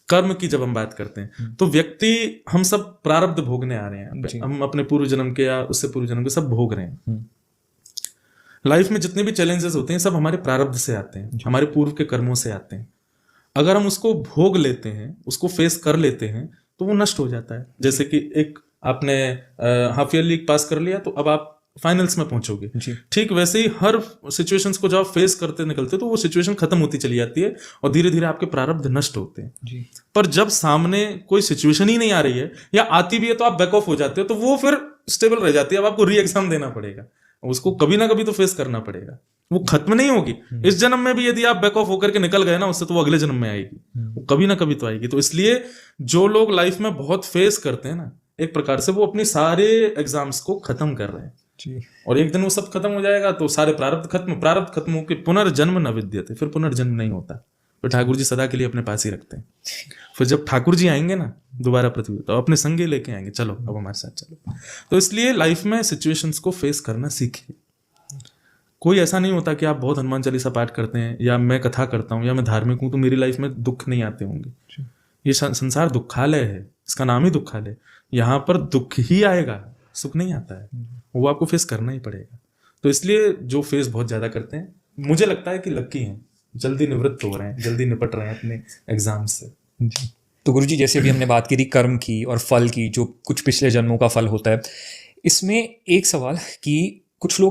कर्म की जब हम बात करते हैं तो व्यक्ति, हम सब प्रारब्ध भोगने आ रहे हैं, हम अपने पूर्व जन्म के या उससे पूर्व जन्म के सब भोग रहे हैं। लाइफ में जितने भी चैलेंजेस होते हैं सब हमारे प्रारब्ध से आते हैं, हमारे पूर्व के कर्मों से आते हैं। अगर हम उसको भोग लेते हैं, उसको फेस कर लेते हैं, तो वो नष्ट हो जाता है। जैसे कि एक आपने हाफ ईयरली पास कर लिया तो अब आप फाइनल्स में पहुंचोगे, ठीक वैसे ही हर सिचुएशंस को जब आप फेस करते निकलते तो वो सिचुएशन खत्म होती चली जाती है और धीरे धीरे आपके प्रारब्ध नष्ट होते हैं। पर जब सामने कोई सिचुएशन ही नहीं आ रही है या आती भी है तो आप बैक ऑफ हो जाते हो, तो वो फिर स्टेबल रह जाती है। अब आपको री एग्जाम देना पड़ेगा, उसको कभी ना कभी तो फेस करना पड़ेगा, वो खत्म नहीं होगी। इस जन्म में भी यदि आप बैक ऑफ होकर के निकल गए ना उससे, तो वो अगले जन्म में आएगी, वो कभी ना कभी तो आएगी। तो इसलिए जो लोग लाइफ में बहुत फेस करते हैं ना, एक प्रकार से वो अपनी सारे एग्जाम्स को खत्म कर रहे हैं और एक दिन वो सब खत्म हो जाएगा तो सारे प्रारब्ध खत्म होकर पुनर्जन्म न विद्यते, फिर पुनर्जन्म नहीं होता। तो ठाकुर जी सदा के लिए अपने पास ही रखते हैं। फिर जब ठाकुर जी आएंगे ना दोबारा पृथ्वी, तो अपने संगे लेके आएंगे, चलो अब हमारे साथ चलो। तो इसलिए लाइफ में सिचुएशंस को फेस करना सीखिए। कोई ऐसा नहीं होता कि आप बहुत हनुमान चालीसा पाठ करते हैं या मैं कथा करता हूँ या मैं धार्मिक हूँ तो मेरी लाइफ में दुख नहीं आते होंगे। ये संसार दुखालय है, इसका नाम ही दुखालय। यहाँ पर दुख ही आएगा, सुख नहीं आता है, वो आपको फेस करना ही पड़ेगा। तो इसलिए जो फेस बहुत ज्यादा करते हैं, मुझे लगता है कि लक्की हैं, जल्दी निवृत्त हो रहे हैं, जल्दी निपट रहे हैं अपने एग्जाम से। तो गुरुजी जैसे अभी हमने बात की थी कर्म की और फल की, जो कुछ पिछले जन्मों का फल होता है, इसमें एक सवाल कि कुछ लोग